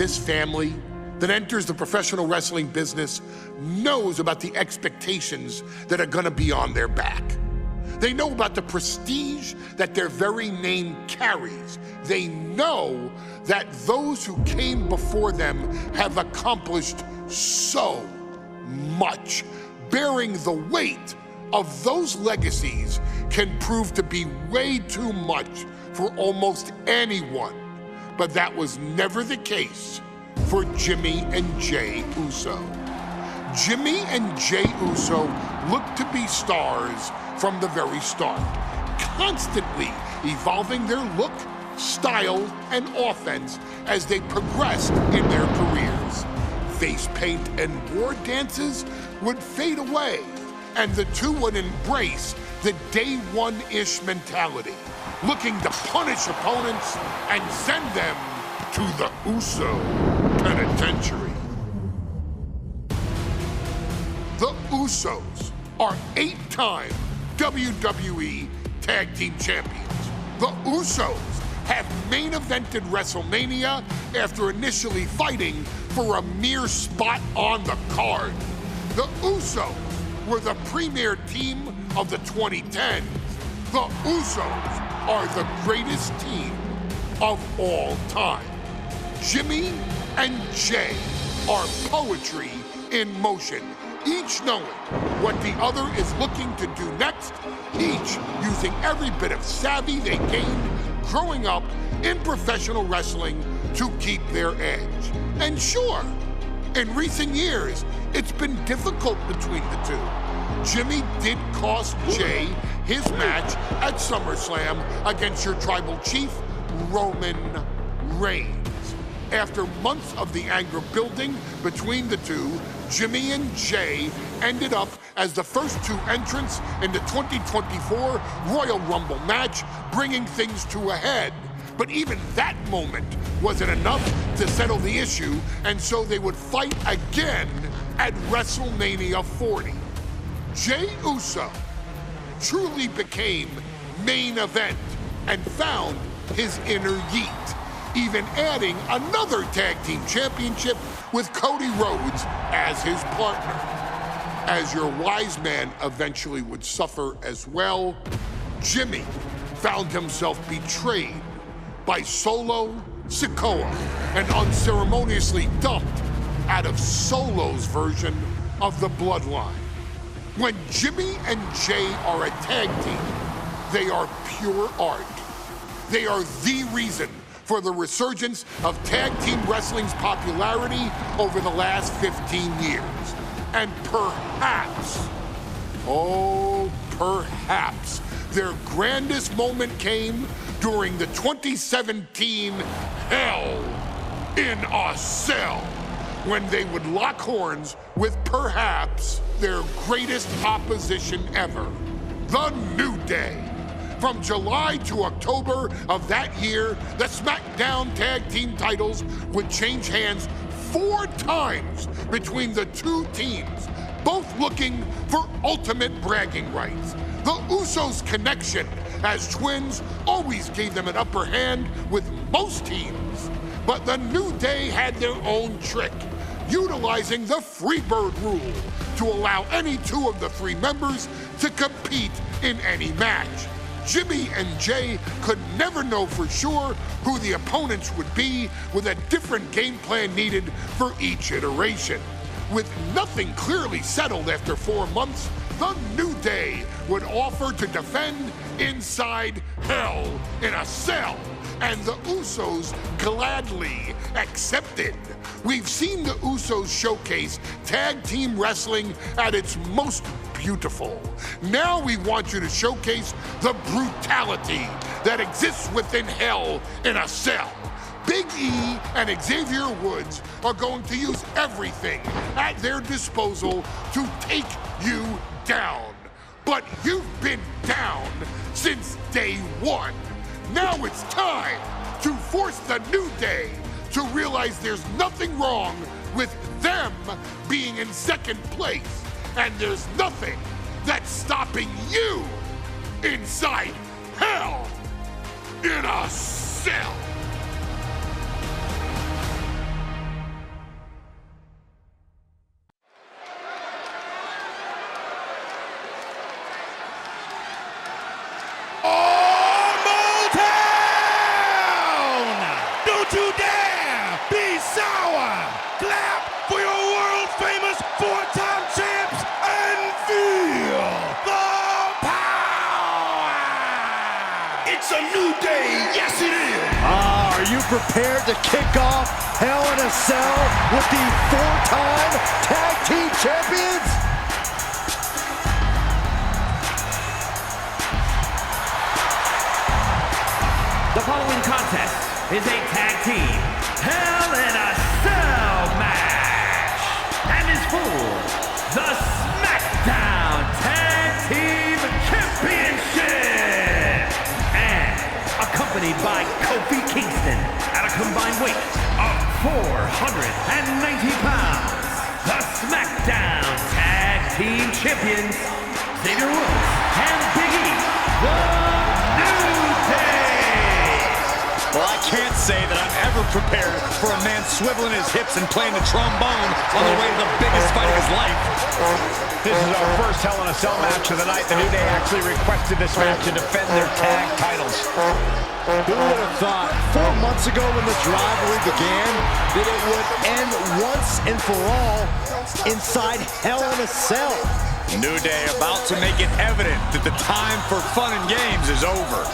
this family that enters the professional wrestling business knows about the expectations that are gonna be on their back. They know about the prestige that their very name carries. They know that those who came before them have accomplished so much. Bearing the weight of those legacies can prove to be way too much for almost anyone. But that was never the case for Jimmy and Jey Uso. Jimmy and Jey Uso looked to be stars from the very start, constantly evolving their look, style, and offense as they progressed in their careers. Face paint and war dances would fade away, and the two would embrace the day one-ish mentality, looking to punish opponents and send them to the Uso penitentiary. The Usos are 8-time WWE Tag Team Champions. The Usos have main evented WrestleMania after initially fighting for a mere spot on the card. The Usos were the premier team of the 2010s. The Usos are the greatest team of all time. Jimmy and Jey are poetry in motion, each knowing what the other is looking to do next, each using every bit of savvy they gained growing up in professional wrestling to keep their edge. And sure, in recent years, it's been difficult between the two. Jimmy did cost Jey his match at SummerSlam against your tribal chief, Roman Reigns. After months of the anger building between the two, Jimmy and Jey ended up as the first two entrants in the 2024 Royal Rumble match, bringing things to a head. But even that moment wasn't enough to settle the issue, and so they would fight again at WrestleMania 40. Jey Uso truly became main event and found his inner yeet, even adding another tag team championship with Cody Rhodes as his partner. As your wise man eventually would suffer as well, Jimmy found himself betrayed by Solo Sikoa and unceremoniously dumped out of Solo's version of the Bloodline. When Jimmy and Jey are a tag team, they are pure art. They are the reason for the resurgence of tag team wrestling's popularity over the last 15 years. And perhaps, oh, perhaps, their grandest moment came during the 2017 Hell in a Cell, when they would lock horns with perhaps their greatest opposition ever, The New Day. From July to October of that year, the SmackDown Tag Team titles would change hands 4 times between the two teams, both looking for ultimate bragging rights. The Usos' connection as twins always gave them an upper hand with most teams. But the New Day had their own trick, utilizing the Freebird rule to allow any 2 of the 3 members to compete in any match. Jimmy and Jey could never know for sure who the opponents would be, with a different game plan needed for each iteration. With nothing clearly settled after 4 months, the New Day would offer to defend inside Hell in a Cell, and the Usos gladly accepted. We've seen the Usos showcase tag team wrestling at its most beautiful. Now we want you to showcase the brutality that exists within Hell in a Cell. Big E and Xavier Woods are going to use everything at their disposal to take you down. But you've been down since day 1. Now it's time to force the New Day to realize there's nothing wrong with them being in second place, and there's nothing that's stopping you inside Hell in a Cell. It's a new day, yes it is! Are you prepared to kick off Hell in a Cell with the 4-time Tag Team Champions? The following contest is a Tag Team Hell in a Cell match and is for the SmackDown Tag Team Championship and accompanied by Kofi Kingston at a combined weight of 490 pounds. The SmackDown Tag Team Champions, Xavier Woods and Big E, the New Day. Well, I can't say that I'm ever prepared for a man swiveling his hips and playing the trombone on the way to the biggest fight of his life. This is our first Hell in a Cell match of the night. The New Day actually requested this match to defend their tag titles. Who would have thought 4 months ago when this rivalry began that it would end once and for all inside Hell in a Cell? New Day about to make it evident that the time for fun and games is over.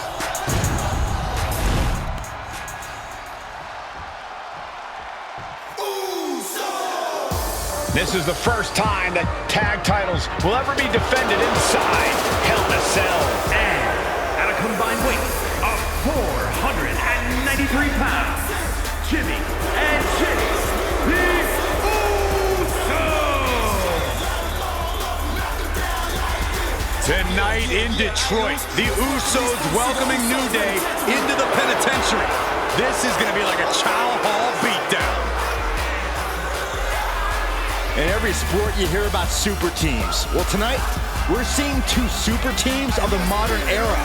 This is the first time that tag titles will ever be defended inside Hell in a Cell. And at a combined weight of 493 pounds, Jimmy and Chase, the Usos! Tonight in Detroit, the Usos welcoming New Day into the penitentiary. This is going to be like a chow hall beatdown. In every sport, you hear about super teams. Well, tonight, we're seeing 2 super teams of the modern era.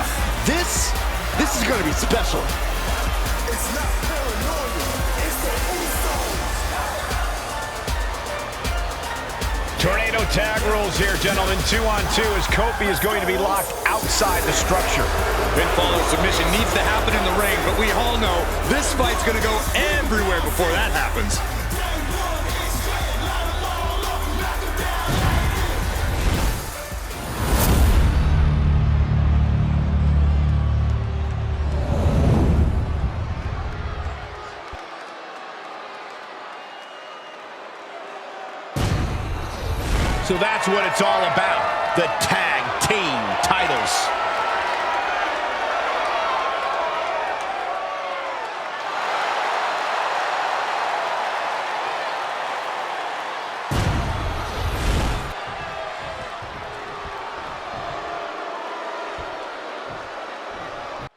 This is going to be special. It's not paranoia, it's the Usos! Tornado tag rules here, gentlemen. 2-on-2 as Kofi is going to be locked outside the structure. Pinfall or submission needs to happen in the ring, but we all know this fight's going to go everywhere before that happens. So that's what it's all about, the tag team titles.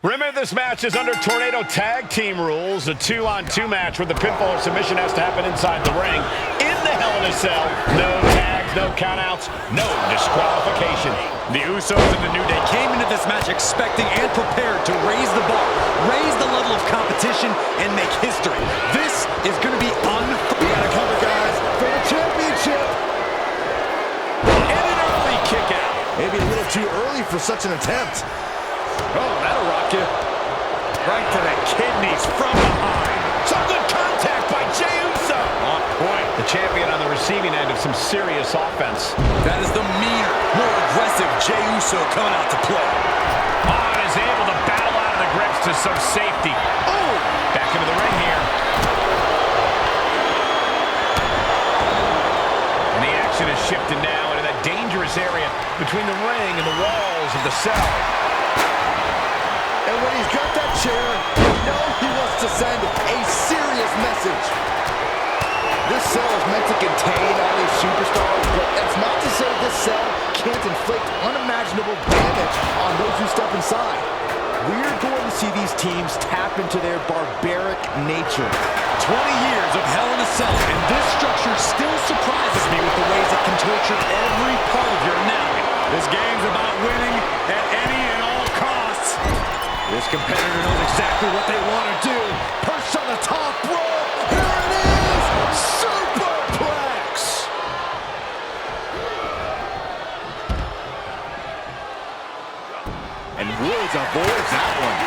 Remember, this match is under Tornado tag team rules, a 2-on-2 match where the pinfall or submission has to happen inside the ring. In the Hell in a Cell, no tags, no countouts, no disqualification. The Usos and the New Day came into this match expecting and prepared to raise the bar, raise the level of competition, and make history. This is going to be We got to cover, guys, for the championship. And an early kick out. Maybe a little too early for such an attempt. Oh, that'll rock you. Right to the kidneys from behind. Some good contact by Jey Uso. On point. The champion on the receiving end of some serious offense. That is the meaner, more aggressive Jey Uso coming out to play. Oh, and is able to battle out of the grips to some safety. Oh, back into the ring here. And the action has shifted now into that dangerous area between the ring and the walls of the cell. And when he's got that chair, you know he wants to send a serious message. This cell is meant to contain all these superstars, but that's not to say this cell can't inflict unimaginable damage on those who step inside. We're going to see these teams tap into their barbaric nature. 20 years of Hell in a Cell, and this structure still surprises me with the ways it can torture every part of your anatomy. This game's about winning at any and all costs. This competitor knows exactly what they want to do. Perched on the top rope. Here it is! Superplex! And Woods avoids that one.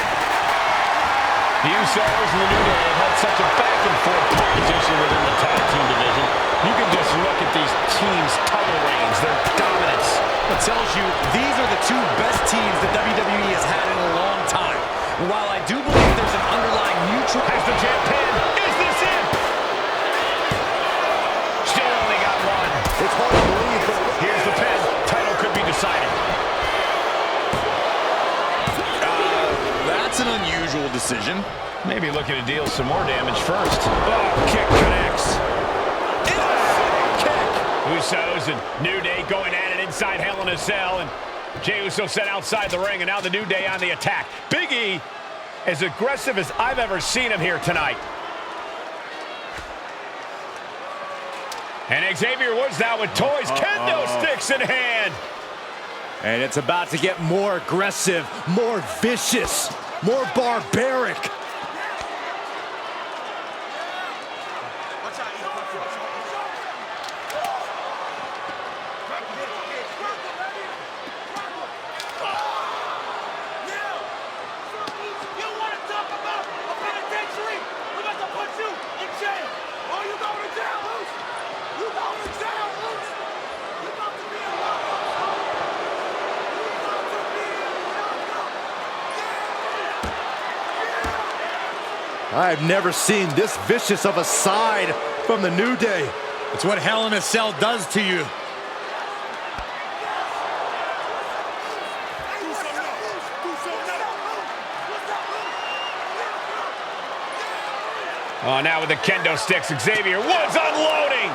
The Usos and the New Day have had such a back-and-forth competition within the tag team division. You can just look at these teams' title reigns, their dominance. It tells you these are the 2 best teams that WWE has had in a long time. That's an unusual decision. Maybe looking to deal some more damage first. Oh, kick connects. Usos and New Day going at it inside Hell in a Cell, and Jey Uso sent outside the ring, and now the New Day on the attack. Big E, as aggressive as I've ever seen him here tonight. And Xavier Woods now with toys, kendo sticks in hand. And it's about to get more aggressive, more vicious, more barbaric. I've never seen this vicious of a side from the New Day. It's what Hell in a Cell does to you. Oh, now with the kendo sticks, Xavier Woods unloading.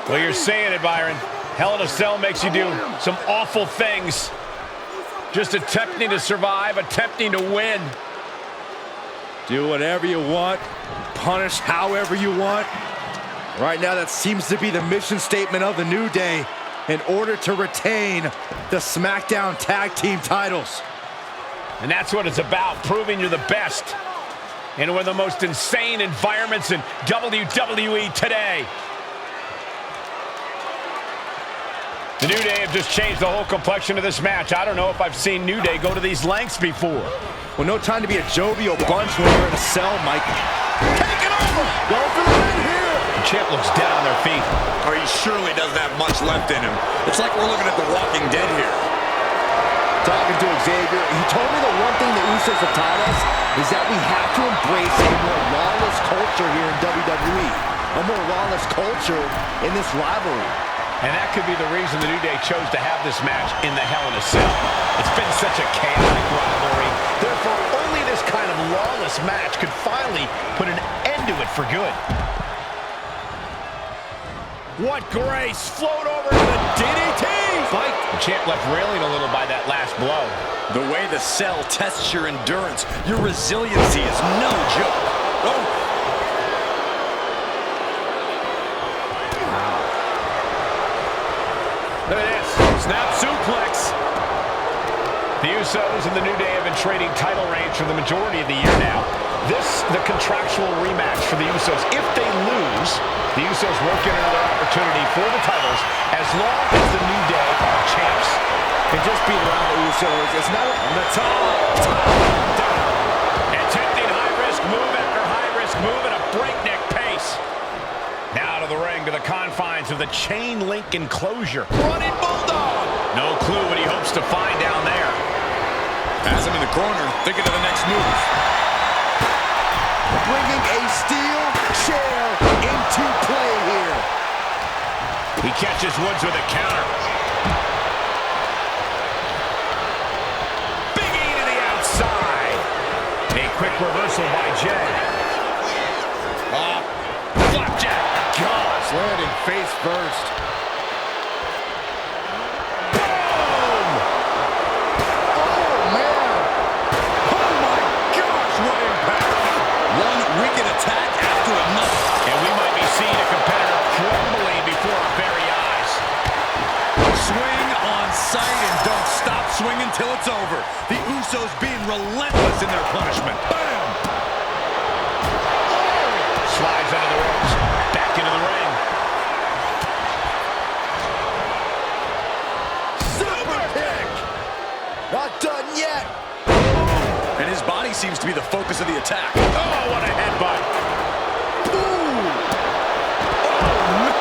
Well, you're saying it, Byron. Hell in a Cell makes you do some awful things. Just attempting to survive, attempting to win. Do whatever you want, punish however you want. Right now, that seems to be the mission statement of the New Day in order to retain the SmackDown Tag Team titles. And that's what it's about, proving you're the best in one of the most insane environments in WWE today. The New Day have just changed the whole complexion of this match. I don't know if I've seen New Day go to these lengths before. Well, no time to be a jovial bunch when you're in a cell, Mike. Take it over! Go for the win here! The champ looks dead on their feet. Or he surely doesn't have much left in him. It's like we're looking at The Walking Dead here. Talking to Xavier, he told me the one thing the Usos have taught us is that we have to embrace a more lawless culture here in WWE. A more lawless culture in this rivalry. And that could be the reason the New Day chose to have this match in the Hell in a Cell. It's been such a chaotic rivalry. Therefore, only this kind of lawless match could finally put an end to it for good. What grace! Float over to the DDT! Fight! The champ left railing a little by that last blow. The way the Cell tests your endurance, your resiliency is no joke. Oh! Look at this. Snap suplex. The Usos and the New Day have been trading title reigns for the majority of the year now. This, the contractual rematch for the Usos. If they lose, the Usos won't get another opportunity for the titles as long as the New Day are champs. And just being around the Usos, it's not on the top. Attempting high-risk move after high-risk move at a breakneck pace. Now to the ring, to the confines of the chain link enclosure. Running Bulldog! No clue what he hopes to find down there. Has him in the corner, thinking of the next move. Bringing a steel chair into play here. He catches Woods with a counter. Big E to the outside. A quick reversal by Jey. Flapjack. Gosh, landing face first. Boom! Oh, man. Oh, my gosh, what impact. One wicked attack after another. And we might be seeing a competitor crumbling before our very eyes. Swing on sight and don't stop swinging till it's over. The Usos being relentless in their punishment. Bam! Slides under the ropes. Back into the ring. Super kick. Not done yet. And his body seems to be the focus of the attack. Oh, what a headbutt. Ooh. Oh, man.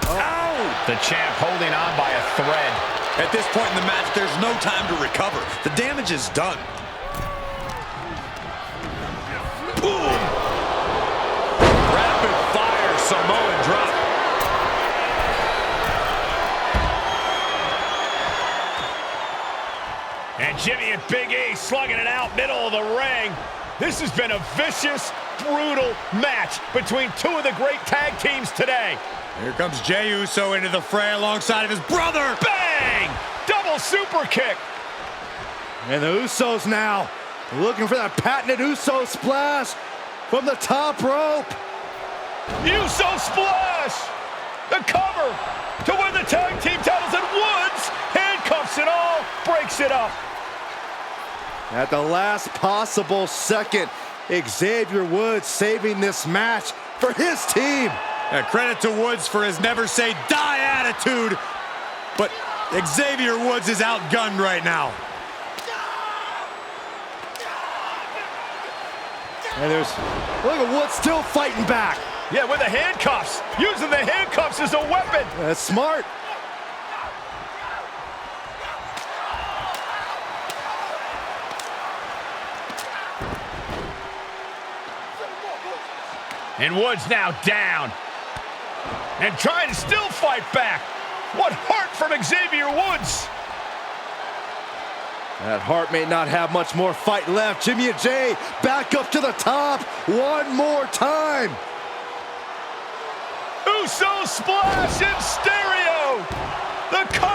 Ow! The champ holding on by a thread. At this point in the match, there's no time to recover. The damage is done. And Jimmy and Big E slugging it out middle of the ring. This has been a vicious, brutal match between two of the great tag teams today. Here comes Jey Uso into the fray alongside of his brother. Bang! Double super kick. And the Usos now looking for that patented Uso splash from the top rope. Uso splash! The cover to win the tag team titles, and Woods handcuffs it all, breaks it up. At the last possible second, Xavier Woods saving this match for his team. Credit to Woods for his never say die attitude, but Xavier Woods is outgunned right now. And look at Woods still fighting back. Yeah, with the handcuffs. Using the handcuffs as a weapon. That's smart. And Woods now down. And trying to still fight back. What heart from Xavier Woods. That heart may not have much more fight left. Jimmy and Jey back up to the top one more time. Uso splash in stereo. The cover.